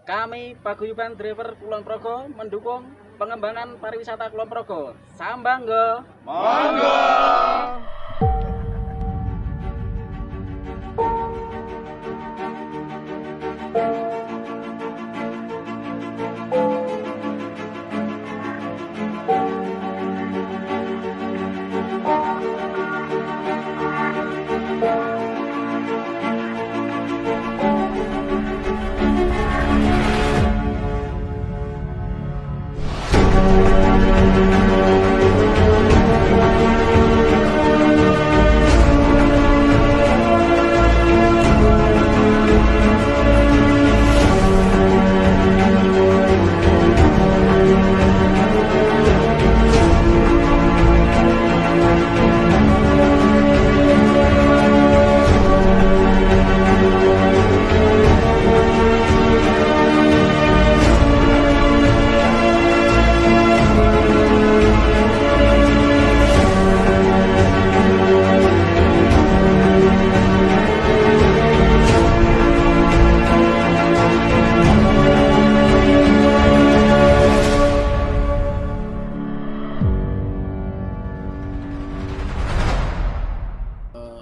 Kami Paguyuban Driver Kulon Progo mendukung pengembangan pariwisata Kulon Progo. Sambangga. Monggo.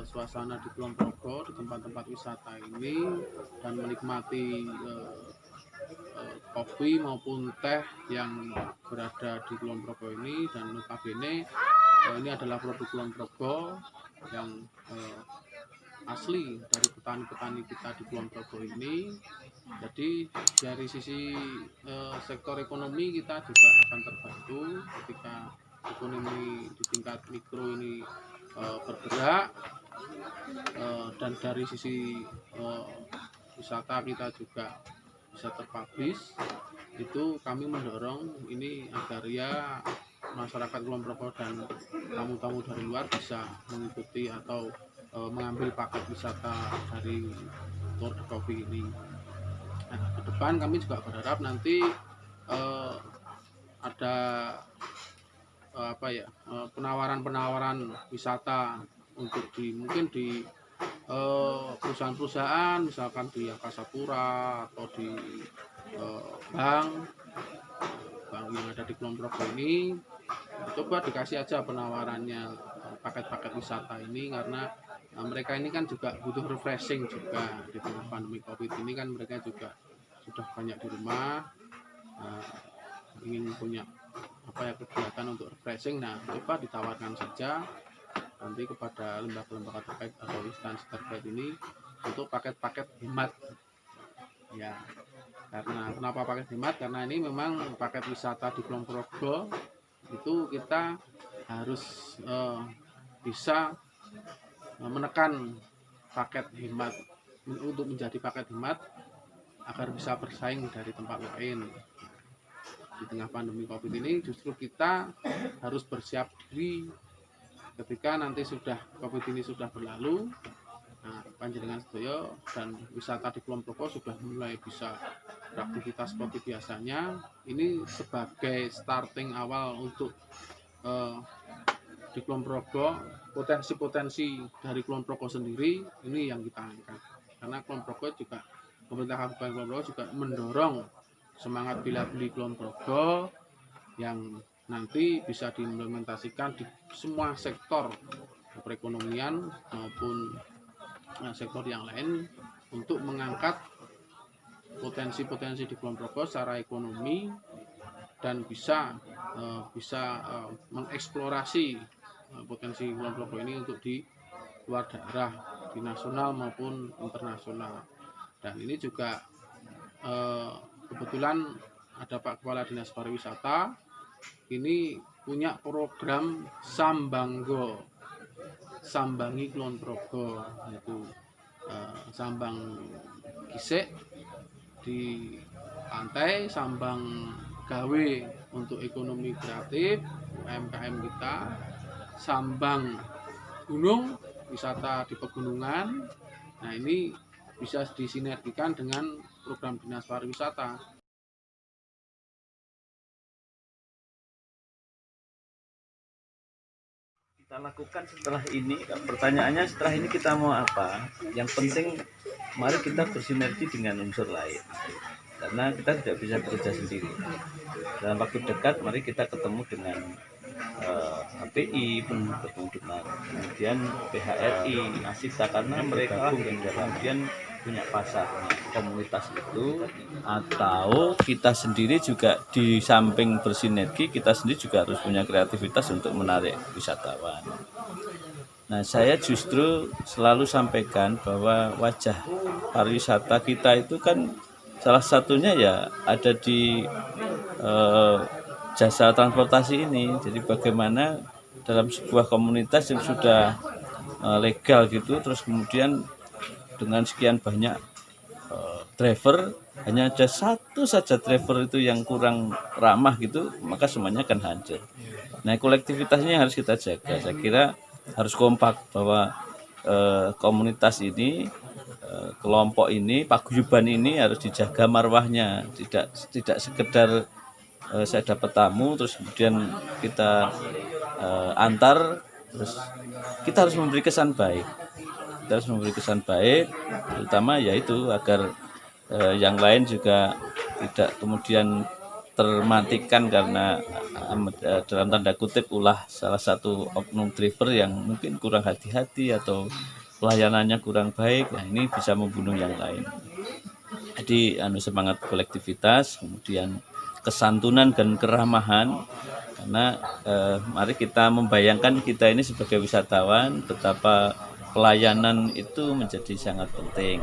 Suasana di Kulon Progo, di tempat-tempat wisata ini, dan menikmati kopi maupun teh yang berada di Kulon Progo ini. Dan notabene ini adalah produk Kulon Progo yang asli dari petani-petani kita di Kulon Progo ini. Jadi dari sisi sektor ekonomi kita juga akan terbantu ketika ekonomi di tingkat mikro ini bergerak. Dan dari sisi wisata kita juga bisa terpublish. Itu kami mendorong ini agar ya masyarakat Kulon Progo dan tamu-tamu dari luar bisa mengikuti atau mengambil paket wisata dari Tour de Coffee ini. Nah, ke depan kami juga berharap nanti ada penawaran-penawaran wisata untuk mungkin di perusahaan-perusahaan, misalkan di Angkasa Pura atau di bank yang ada di Kulon Progo ini. Coba dikasih aja penawarannya paket-paket wisata ini, karena mereka ini kan juga butuh refreshing juga di tengah pandemi COVID ini. Kan mereka juga sudah banyak di rumah, ingin punya kegiatan untuk refreshing. Nah, coba ditawarkan saja nanti kepada lembaga-lembaga terkait atau instansi terkait ini untuk paket-paket hemat. Ya, karena kenapa paket hemat? Karena ini memang paket wisata di Kulon Progo itu kita harus bisa menekan paket hemat untuk menjadi paket hemat agar bisa bersaing dari tempat lain. Di tengah pandemi COVID ini justru kita harus bersiap diri ketika nanti COVID ini sudah berlalu. Nah, panjenengan sedaya dan wisata di Kulon Progo sudah mulai bisa beraktivitas seperti biasanya. Ini sebagai starting awal untuk di Kulon Progo, potensi-potensi dari Kulon Progo sendiri ini yang kita angkat. Karena Kulon Progo juga, pemerintah Kabupaten Kulon Progo juga mendorong semangat bila beli Kulon Progo yang nanti bisa diimplementasikan di semua sektor perekonomian maupun sektor yang lain untuk mengangkat potensi-potensi di Kulon Progo secara ekonomi dan bisa mengeksplorasi potensi Kulon Progo ini untuk di luar daerah, di nasional maupun internasional. Dan ini juga kebetulan ada Pak Kepala Dinas Pariwisata ini punya program Sambangi Kulon Progo, yaitu sambang gisik di pantai, sambang gawe untuk ekonomi kreatif UMKM kita, sambang gunung, wisata di pegunungan. Nah, ini bisa disinergikan dengan program Dinas Pariwisata. Kita lakukan setelah ini, pertanyaannya setelah ini kita mau apa? Yang penting mari kita bersinergi dengan unsur lain. Dan karena kita tidak bisa bekerja sendiri. Dalam waktu dekat mari kita ketemu dengan HPI, ketemu dengan kemudian PHRI, Asita, karena mereka yang kemudian punya pasar, punya komunitas itu. Atau kita sendiri juga di samping bersinergi, kita sendiri juga harus punya kreativitas untuk menarik wisatawan. Nah, saya justru selalu sampaikan bahwa wajah pariwisata kita itu kan salah satunya ya ada di jasa transportasi ini. Jadi bagaimana dalam sebuah komunitas yang sudah legal gitu, terus kemudian dengan sekian banyak driver, hanya ada satu saja driver itu yang kurang ramah gitu, maka semuanya akan hancur. Nah, kolektivitasnya harus kita jaga. Saya kira harus kompak bahwa komunitas ini, kelompok ini, paguyuban ini harus dijaga marwahnya, tidak sekedar saya dapat tamu terus kemudian kita antar, terus kita harus memberi kesan baik. Kita harus memberi kesan baik, terutama yaitu agar yang lain juga tidak kemudian termatikan karena dalam tanda kutip ulah salah satu oknum driver yang mungkin kurang hati-hati atau pelayanannya kurang baik. Nah, ini bisa membunuh yang lain. Jadi semangat kolektivitas, kemudian kesantunan dan keramahan, karena mari kita membayangkan kita ini sebagai wisatawan betapa pelayanan itu menjadi sangat penting.